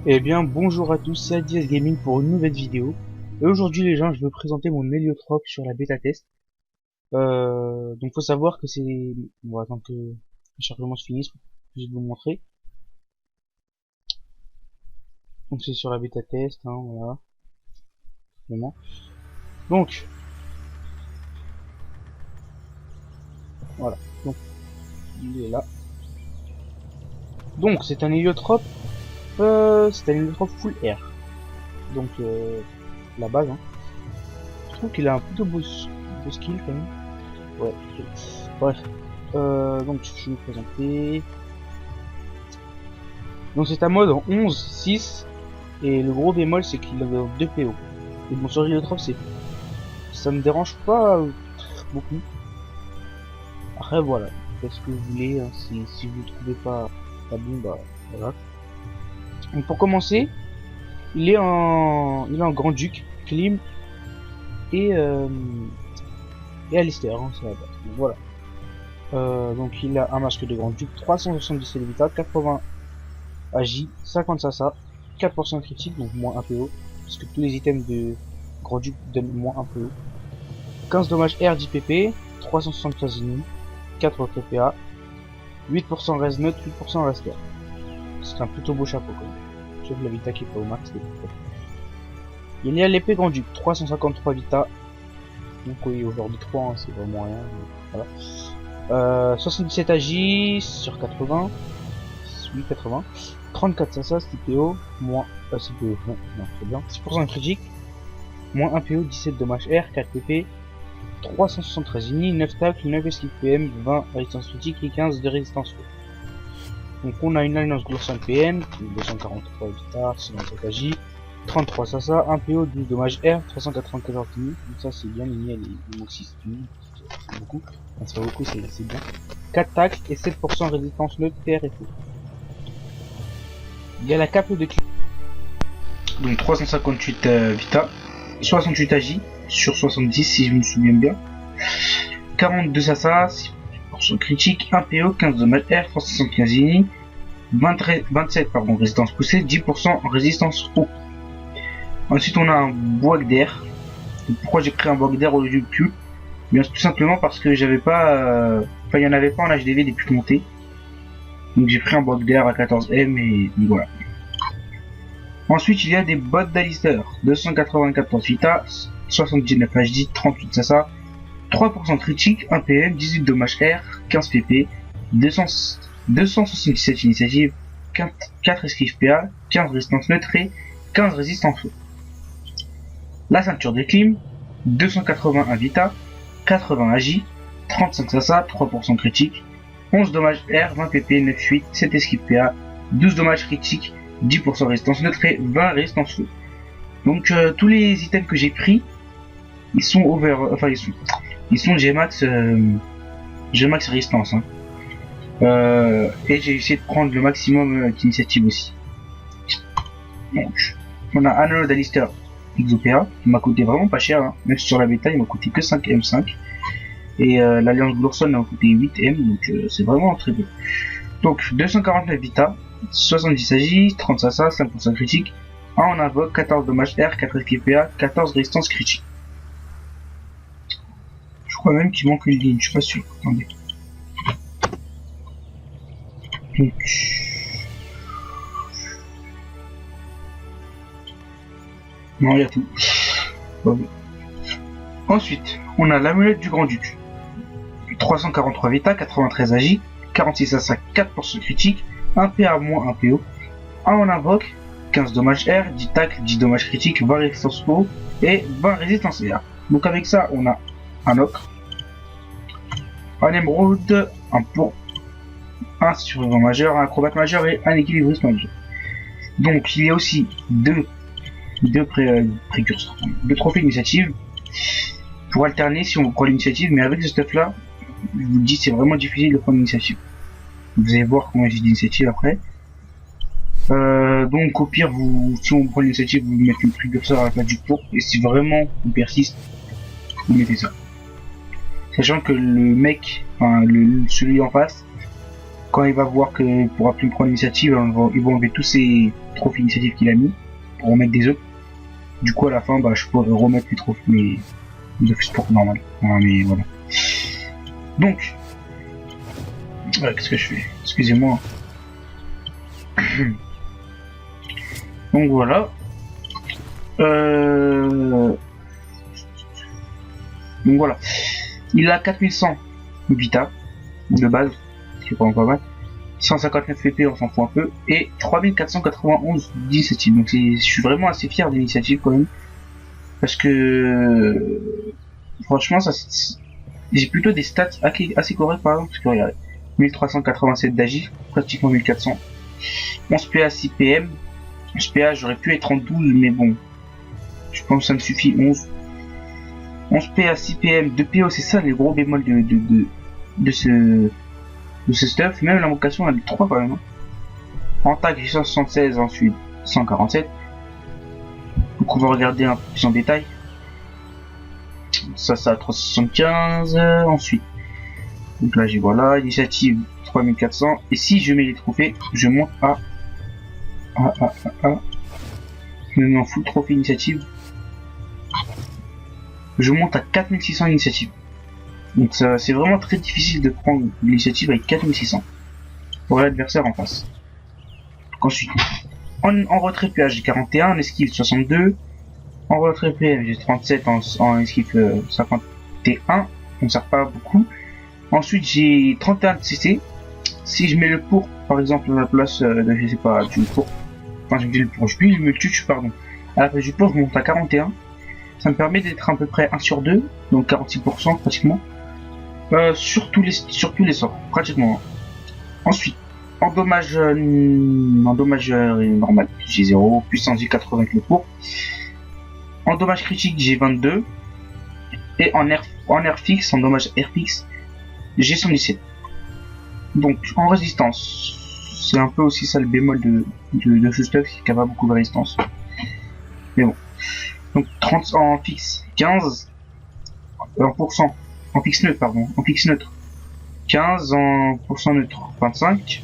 Eh bien bonjour à tous, c'est Adias Gaming pour une nouvelle vidéo. Et aujourd'hui les gens, je vais vous présenter mon héliotrope sur la bêta test. Donc faut savoir que c'est... Bon, attends que le chargement se finisse pour que je puisse vous montrer. Donc c'est sur la bêta test, hein, voilà. Vraiment. Donc, voilà. Donc, il est là. Donc c'est un héliotrope, full air. Donc la base, hein. Je trouve qu'il a un plutôt beau skill quand même. Ouais, bref. Donc je vais vous présenter. Donc c'est un mode en 11, 6, et le gros bémol c'est qu'il avait 2 PO. Et bon, sur l'héliotrope, ça me dérange pas beaucoup. Après voilà, faites ce que vous voulez, hein. Si vous trouvez pas bon, bah voilà. Donc pour commencer, il est en Grand Duc, Klim et Alistair, hein, c'est la base. Donc voilà. Donc il a un masque de Grand Duc, 377 de vita, 80 Agi, 50 Sasa, 4% critique, donc moins 1 PO, parce que tous les items de Grand Duc donnent moins 1 PO. 15 dommages R 10 PP, 373 ennemis, 4 PPA, 8% res note, 8% res care. C'est un plutôt beau chapeau quand même. Sauf la vita qui est pas au max. Il y a l'épée Grand Duc, 353 vita. Donc oui, aujourd'hui 3, hein, c'est vraiment rien. Voilà. 77 Agi sur 80. 80. 34 Sasa, 6 PO, moins PO, non, très bien. 6% critique, moins 1 PO, 17 dommages R, 4 PP, 373 unis, 9 tacles, 9 esquive PM, 20 résistance critique et 15 de résistance feu. Donc on a une alliance Gloursan PM, 243 vita, 67 Agi, 33 Sasa, 1 PO, 12 dommages R, 394 unis, donc ça c'est bien, il manque 6 unis, c'est beaucoup, enfin, c'est pas beaucoup, c'est bien. 4 tacles et 7% résistance neutre, PR et feu. Il y a la cape de Klim, donc 358 vita, 68 Agi sur 70 si je me souviens bien, 42 Sasa, 6% critique, 1 PO, 15 dommages R, 375 ini, 27 résistance poussée, 10% résistance eau. Ensuite on a un bois d'air. Pourquoi j'ai créé un bois d'air au lieu du cube? Bien tout simplement parce que j'avais pas, il y en avait pas en HDV des plus montés. Donc j'ai pris un bloc d'air à 14M et voilà. Ensuite il y a des bottes d'Alistair, 294 vita, 79 HD, 38 Sasa, 3% critique, 1 PM, 18 dommages R, 15 PP, 277 initiative, 4 esquive PA, 15 résistance neutre et 15 résistance feu. La ceinture de Klim, 281 vita, 80 Agi, 35 Sasa, 3% critique, 11 dommages R, 20 PP, 9 8, 7 esquive PA, 12 dommages critiques, 10% résistance neutre et 20 résistance feu. Donc tous les items que j'ai pris, ils sont ils sont Gmax résistance. Hein. Et j'ai essayé de prendre le maximum d'initiative aussi. Donc, on a un anneau d'Alistair Exopéa qui m'a coûté vraiment pas cher, hein. Même sur la bêta il m'a coûté que 5 M5. Et l'alliance Gloursan m'a coûté 8 M, donc c'est vraiment très peu. Donc 249 vita, 70 Agi, 30 Sasa, 5% critique, 1 en invoque, 14 dommages R, 4 SKPA, 14 résistance critique. Je crois même qu'il manque une ligne, je suis pas sûr. Attendez. Donc... non, il y a tout. Bon. Ensuite, on a l'amulette du Grand Duc. 343 vita, 93 Agi, 46 Sasa, 4% critique, 1 PA moins 1 PO, 1 en invoque, 15 dommages R, 10 tac, 10 dommages critiques, 20 résistance PO et 20 résistance R. Donc avec ça, on a un ocre, un émeraude, un pont, un survivant majeur, un acrobate majeur et un équilibriste majeur. Donc il y a aussi deux précurseurs, deux trophées d'initiative pour alterner si on prend l'initiative, mais avec ce stuff là, je vous dis c'est vraiment difficile de prendre l'initiative. Vous allez voir comment j'ai d'initiative après. Donc au pire, si on prend l'initiative, vous mettez le précurseur à la place du pour, et si vraiment on persiste, vous mettez ça. Sachant que le mec, enfin celui en face, quand il va voir qu'il pourra plus prendre l'initiative, ils vont enlever tous ces trophées initiatives qu'il a mis pour remettre des œufs. Du coup, à la fin, bah, je pourrais remettre les trophées, mais de sport normal. Mais voilà. Donc, qu'est-ce que je fais? Excusez-moi. Donc voilà. Donc voilà. Il a 4100 Vita de base, ce qui est pas mal. 159 PP, on s'en fout un peu. Et 3491 d'initiative. Donc je suis vraiment assez fier d'initiative quand même. Parce que franchement, j'ai plutôt des stats assez corrects par exemple. Parce que regardez, 1387 d'agif, pratiquement 1400. 11 PA 6 PM. 11 PA, j'aurais pu être en 12, mais bon. Je pense que ça me suffit. 11 PA 6 PM, 2 PO, c'est ça les gros bémols de ce stuff. Même l'invocation, elle a 3 quand même. Hein. En tag, j'ai 176, ensuite 147. Donc on va regarder un peu plus en détail. Ça a 375. Ensuite, donc là j'ai voilà, initiative 3400. Et si je mets les trophées, je monte à je m'en fous, trophée initiative. Je monte à 4600 initiatives. Donc ça, c'est vraiment très difficile de prendre l'initiative avec 4600 pour l'adversaire en face. Donc ensuite, en retrait PH j'ai 41, en esquive 62, en retrait PM j'ai 37, en esquive 51, on ne sert pas beaucoup. Ensuite j'ai 31 de CC. Si je mets le pour, par exemple, à la place de, je sais pas, du pour, enfin je me dis le pour, je me tue, pardon, à la place du pour je monte à 41. Ça me permet d'être à peu près 1 sur 2, donc 46% pratiquement, sur tous les sorts, pratiquement. Ensuite, en dommage normal, j'ai 0, puissance j'ai 80 avec le pour. En dommage critique, j'ai 22. Et en air fixe, en dommage air fixe, j'ai 117. Donc, en résistance, c'est un peu aussi ça le bémol de ce stuff, c'est qu'il n'y a pas beaucoup de résistance. Mais bon. Donc 30 en fixe 15, en pourcent, en fixe neutre pardon, en fixe neutre 15, en pourcent neutre 25,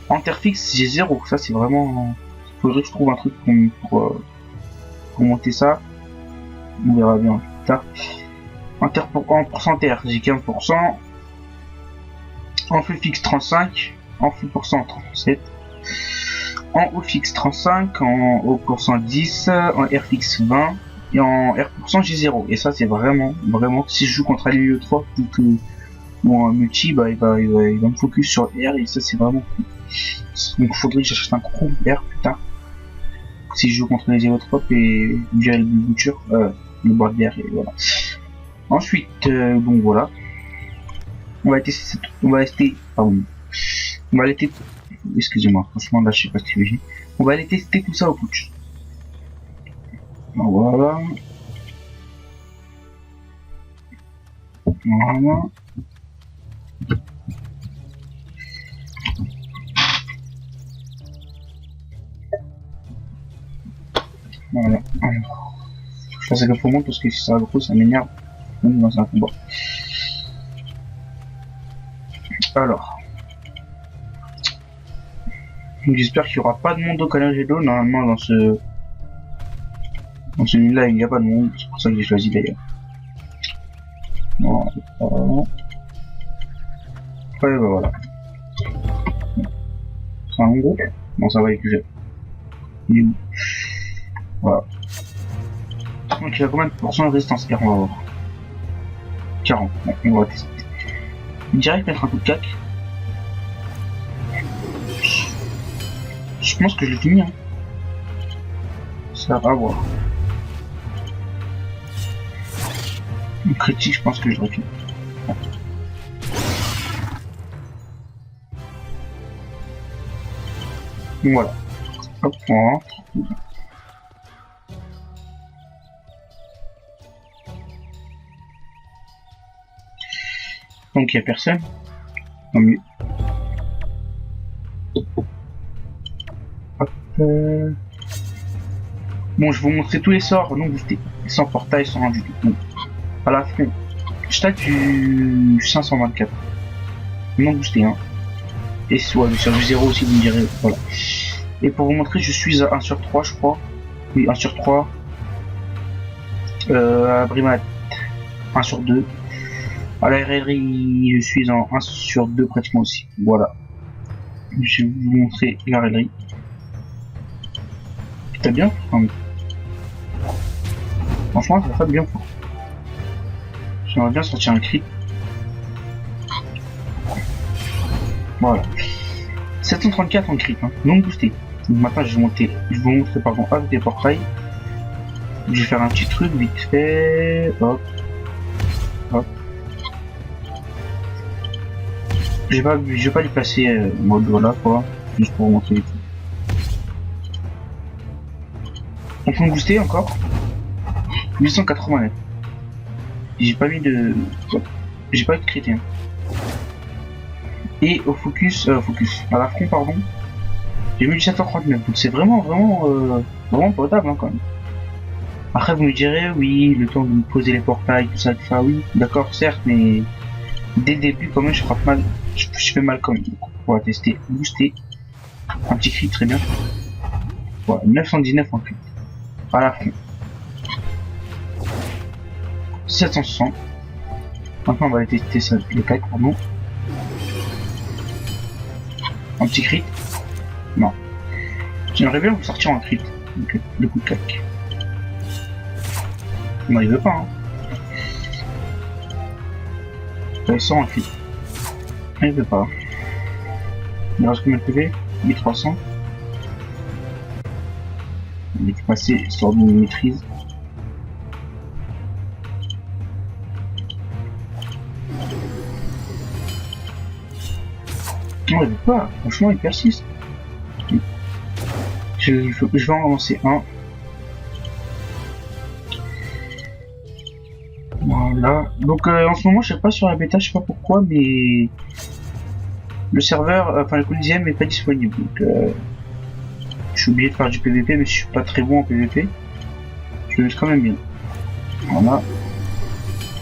en terre fixe j'ai 0, ça c'est vraiment, faudrait que je trouve un truc pour monter ça, on verra bien plus tard. En pourcent terre j'ai 15%, en feu fixe 35, en feu pourcent 37, en haut fixe 35, en haut pourcent 10, en R fixe 20, et en R pourcent j'ai 0. Et ça c'est vraiment, si je joue contre Alilio 3 ou un multi, bah il va me focus sur R, et ça c'est vraiment cool. Donc faudrait que j'achète un gros R plus tard. Si je joue contre les Héliotrope et virer le bouture, le bois de R, et voilà. Ensuite, donc voilà. On va tester, excusez-moi, franchement là je sais pas ce que j'ai. On va aller tester tout ça au putsch. Voilà. Voilà. Voilà. Je fasse que faut monter parce que si ça va beaucoup ça m'énerve. Même dans un combat. Alors. J'espère qu'il n'y aura pas de monde au canal d'eau. Normalement dans celui-là il n'y a pas de monde, c'est pour ça que j'ai choisi d'ailleurs. Voilà. Ouais, bah voilà. C'est un gros. Bon ça va avec le il est où? Voilà. Donc il a combien de pourcents de résistance? On va voir. 40. Bon, on va tester. Direct mettre un coup de cac. Je pense que je l'ai fini. Hein. Ça va voir. Une critique, je pense que je l'ai fini. Bon. Voilà. Hop, on rentre. Donc il n'y a personne. Tant mieux. Hop. Bon, je vais vous montrer tous les sorts non boostés. Sans portail, sans rien du tout. Donc, à la fin, je tape du 524. Non boosté, hein. Et soit le service 0 aussi, vous me direz. Voilà. Et pour vous montrer, je suis à 1 sur 3, je crois. Oui, 1 sur 3. À Brimat, 1 sur 2. À la RLI, je suis en 1 sur 2 pratiquement aussi. Voilà. Je vais vous montrer la RLI. T'as bien enfin, franchement, ça fait bien fort. J'aimerais bien sortir un crit. Voilà. 734 en crit, hein, non boosté. Donc maintenant, je vais vous montrer pardon, avec des portails. Je vais faire un petit truc vite fait. Hop. Hop. Je vais pas les placer mode voilà quoi. Juste pour vous montrer les trucs. On peut me booster encore. 889. J'ai pas mis de. J'ai pas de crit. Hein. Et au focus, à la front pardon, j'ai mis 739, donc c'est vraiment potable hein, quand même. Après vous me direz, oui, le temps de me poser les portails, tout ça, oui, d'accord, certes, mais dès le début quand même je frappe mal, je fais mal quand même. Donc, on va tester, booster, un petit crit très bien. Voilà, 919 en crit, à la front. 760. Maintenant on va aller tester ça, le cac pardon. Un petit crit. Non. J'aimerais bien vous sortir en crit. Donc, le coup de claque. Non, il veut pas. Hein. Il sort en crit. Il veut pas. Il reste combien de PV 1300. Il est passé sur une maîtrise. Non, il veut pas. Franchement, il persiste. Je vais en lancer un. Voilà. Donc en ce moment, je sais pas sur la bêta, je sais pas pourquoi, mais le serveur, enfin le Coliseum est pas disponible. Donc je suis obligé de faire du PVP, mais je suis pas très bon en PVP. Je le laisse quand même bien. Voilà.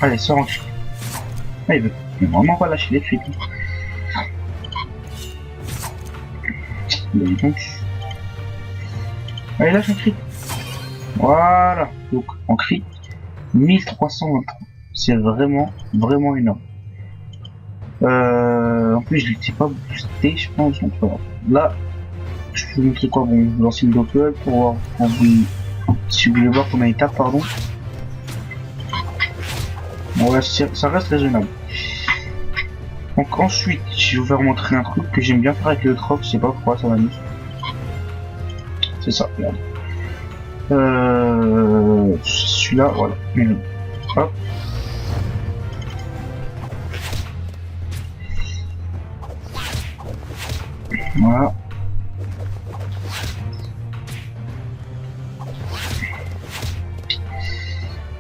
Allez, sors en cri. Ah, il veut vraiment pas lâcher les cris. Donc. Allez, lâche un crit. Voilà. Donc, en crit, 1323. C'est vraiment énorme. En plus, je l'étais pas boosté, je pense. Donc, voilà. Là, je vais vous montrer quoi. Bon, je vais lancer une doppel pour voir. Si vous voulez voir combien il tape, pardon. Bon, là, ça reste raisonnable. Donc, ensuite, je vais vous faire montrer un truc que j'aime bien faire avec le troc. Je sais pas pourquoi ça m'amuse. C'est ça, regarde. Celui-là, voilà. Hop. Voilà.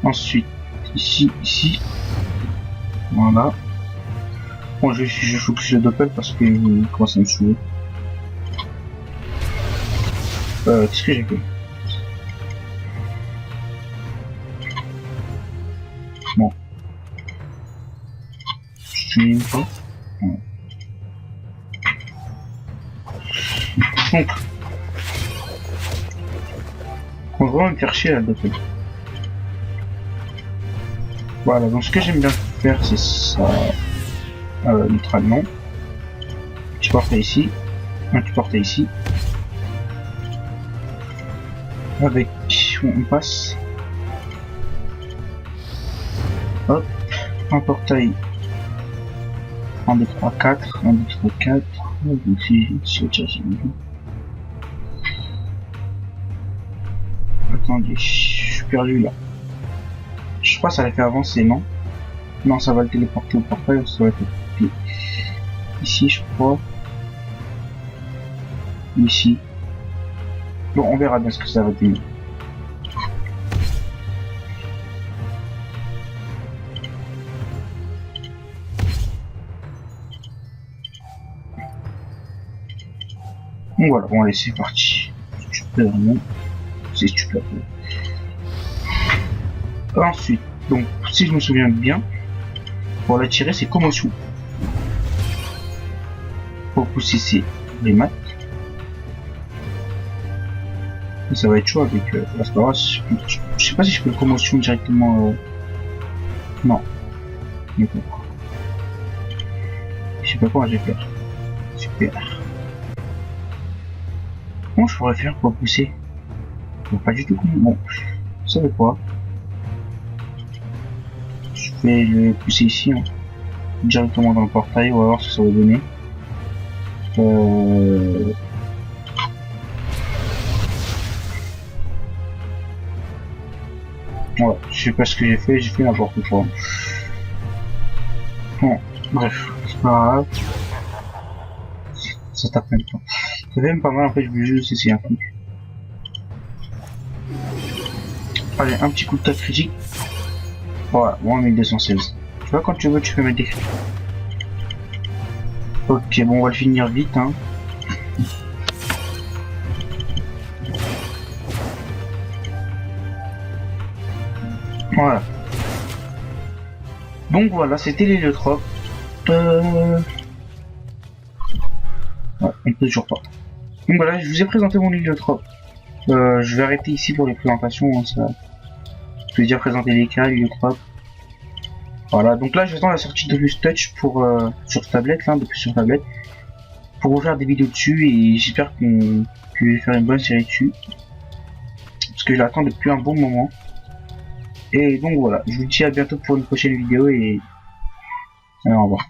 Ensuite, ici. Voilà. Bon, je focus le doppel parce que il commence à me saouler. Qu'est-ce que j'ai fait? Bon. Je suis une fois. Voilà. Donc, on va vraiment me faire chier à la doppel. Voilà, donc ce que j'aime bien faire, c'est ça. Neutralement. Tu portes ici. Tu portes ici. Avec, on passe. Hop. Un portail. 1, 2, 3, 4. 1, 2, 3, 4. Donc si attendez, je suis perdu là. Je crois que ça l'a fait avancer, non? Non, ça va le téléporter au portail, ça va le téléporter ici, je crois. Ici. Bon, on verra bien ce que ça va donner. Donc voilà, bon allez, c'est parti. Super, non. C'est super. Ensuite, donc, si je me souviens bien, pour la tirer, c'est commotion. repousser c'est les maths. Et ça va être chaud avec... là, c'est pas grave, je sais pas si je peux promotion directement... Non. D'accord. Je sais pas comment je vais faire. Super. Comment je pourrais faire pour pousser? Pas du tout. Bon, vous savez quoi? Je vais le pousser ici, hein, directement dans le portail. On va voir ce que ça va donner. Ouais, je sais pas ce que j'ai fait n'importe quoi. Bon, bref, c'est pas grave. Ça tape même pas. C'est même pas mal, en fait, je voulais juste essayer un truc. Allez, un petit coup de tac critique. Voilà, moins 1216. Tu vois, quand tu veux, tu peux mettre des critiques. Ok, bon, on va le finir vite, hein. Voilà. Donc voilà, c'était l'héliotropes. Ouais, on peut toujours pas. Donc voilà, je vous ai présenté mon héliotrope. Je vais arrêter ici pour les présentations. Hein, ça... Je vais déjà présenter les cas, l'héliotrope. Voilà, donc là j'attends la sortie de Plus Touch pour sur tablette, là, depuis sur tablette, pour vous faire des vidéos dessus et j'espère qu'on peut faire une bonne série dessus. Parce que je l'attends depuis un bon moment. Et donc voilà, je vous dis à bientôt pour une prochaine vidéo et au revoir.